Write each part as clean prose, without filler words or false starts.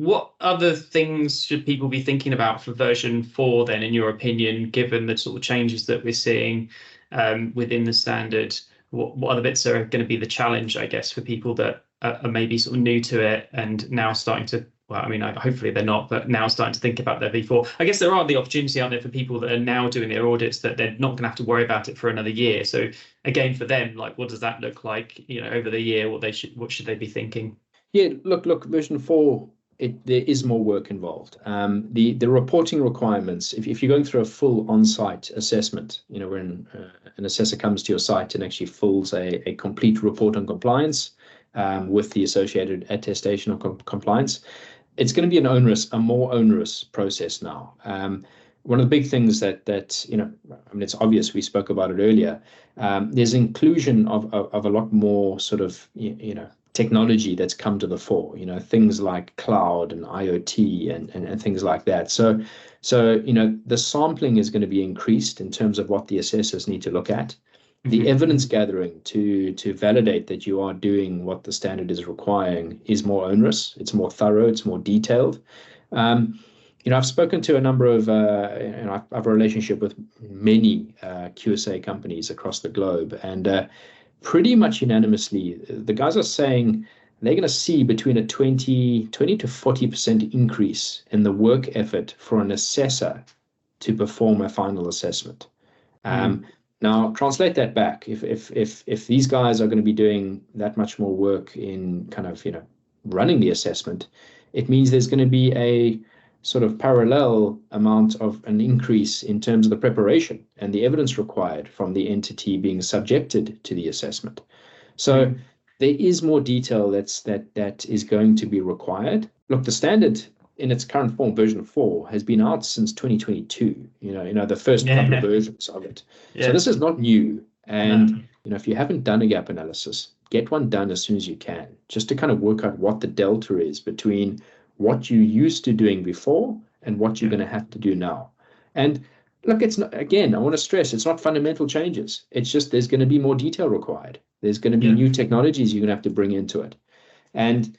what other things should people be thinking about for version 4 then, in your opinion, given the sort of changes that we're seeing within the standard? What other bits are going to be the challenge, I guess, for people that are maybe sort of new to it and now starting to, well, I mean, hopefully they're not, but now starting to think about their V4. I guess there are the opportunity out there for people that are now doing their audits that they're not going to have to worry about it for another year. So again, for them, like, what does that look like, over the year? What should they be thinking? Yeah, look, version 4, there is more work involved. The reporting requirements, if you're going through a full on-site assessment, when an assessor comes to your site and actually fills a complete report on compliance with the associated attestation of compliance, it's going to be a more onerous process now. One of the big things that I mean, it's obvious, we spoke about it earlier. There's inclusion of a lot more sort of technology that's come to the fore, things like cloud and IoT and things like that. So the sampling is going to be increased in terms of what the assessors need to look at. The evidence gathering to validate that you are doing what the standard is requiring is more onerous. It's more thorough. It's more detailed. I've spoken to a number of, I have a relationship with many QSA companies across the globe, and pretty much unanimously, the guys are saying they're going to see between a 20 to 40% increase in the work effort for an assessor to perform a final assessment. Now, translate that back. If these guys are going to be doing that much more work in kind of running the assessment, it means there's going to be a sort of parallel amount of an increase in terms of the preparation and the evidence required from the entity being subjected to the assessment. So there is more detail that is going to be required. Look, the standard in its current form, version 4, has been out since 2022, the first couple of versions of it. So this is not new. And, if you haven't done a gap analysis, get one done as soon as you can, just to kind of work out what the delta is between what you used to doing before and what you're going to have to do now. And look, it's not, again, I want to stress, it's not fundamental changes. It's just there's going to be more detail required. There's going to be new technologies you're going to have to bring into it. And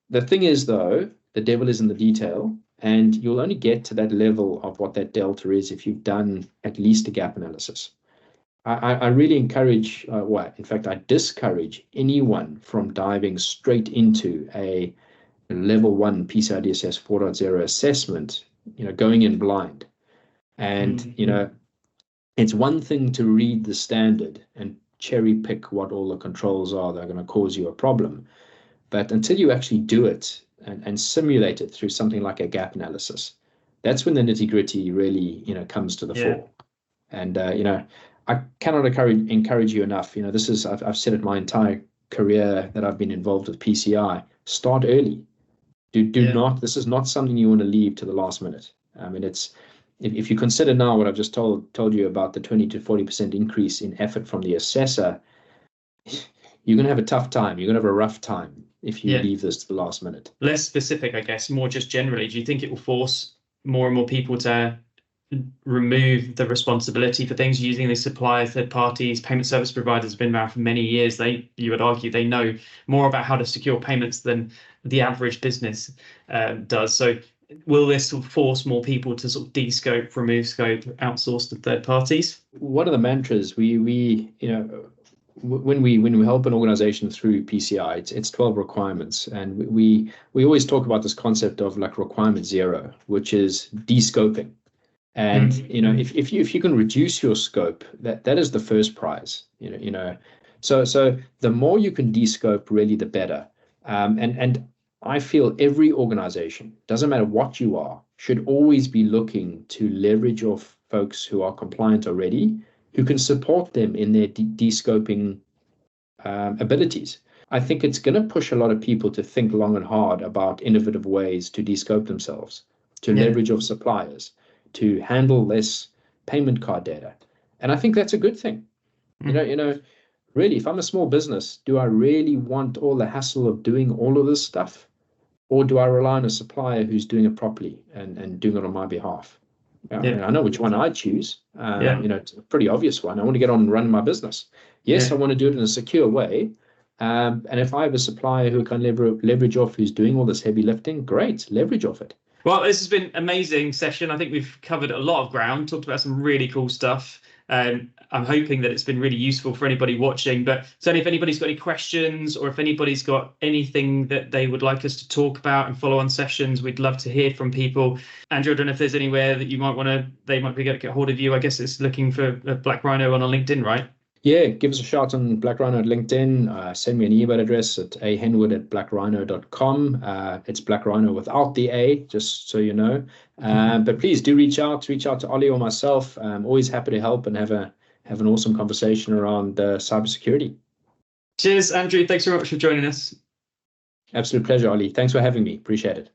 the thing is, though, the devil is in the detail, and you'll only get to that level of what that delta is if you've done at least a gap analysis. I really encourage, in fact, I discourage anyone from diving straight into a level 1 PCI DSS 4.0 assessment, going in blind. And, it's one thing to read the standard and cherry pick what all the controls are that are going to cause you a problem. But until you actually do it and simulate it through something like a gap analysis, that's when the nitty-gritty really, comes to the fore. And, I cannot encourage you enough. This is, I've said it my entire career that I've been involved with PCI, start early. Do not, this is not something you want to leave to the last minute. I mean, it's, if you consider now what I've just told you about the 20 to 40% increase in effort from the assessor, you're going to have a tough time. You're going to have a rough time if you leave this to the last minute. Less specific, I guess, more just generally. Do you think it will force more and more people to remove the responsibility for things using the supplier, third parties? Payment service providers have been around for many years. You would argue they know more about how to secure payments than the average business does. So will this sort of force more people to sort of de-scope, remove scope, outsource to third parties? One of the mantras when we help an organization through PCI, it's 12 requirements, and we always talk about this concept of like requirement 0, which is de-scoping. And if you can reduce your scope, that is the first prize. So the more you can de-scope, really, the better. And I feel every organization, doesn't matter what you are, should always be looking to leverage off folks who are compliant already, who can support them in their de-scoping abilities. I think it's going to push a lot of people to think long and hard about innovative ways to de-scope themselves, to leverage off suppliers, to handle less payment card data. And I think that's a good thing. Really, if I'm a small business, do I really want all the hassle of doing all of this stuff? Or do I rely on a supplier who's doing it properly and doing it on my behalf? I know which one I choose. It's a pretty obvious one. I want to get on and run my business. Yes, I want to do it in a secure way, And if I have a supplier who can leverage off, who's doing all this heavy lifting, great, leverage off it. Well, this has been an amazing session. I think we've covered a lot of ground, talked about some really cool stuff. I'm hoping that it's been really useful for anybody watching, but certainly if anybody's got any questions or if anybody's got anything that they would like us to talk about and follow on sessions, we'd love to hear from people. Andrew, I don't know if there's anywhere that you might want to, they might be able to get hold of you. I guess it's looking for Black Rhino on LinkedIn, right? Yeah, give us a shout on Black Rhino at LinkedIn. Send me an email address at ahenwood@blackrhino.com. It's Black Rhino without the A, just so you know. But please do reach out to Oli or myself. I'm always happy to help and have an awesome conversation around cybersecurity. Cheers, Andrew. Thanks very much for joining us. Absolute pleasure, Oli. Thanks for having me. Appreciate it.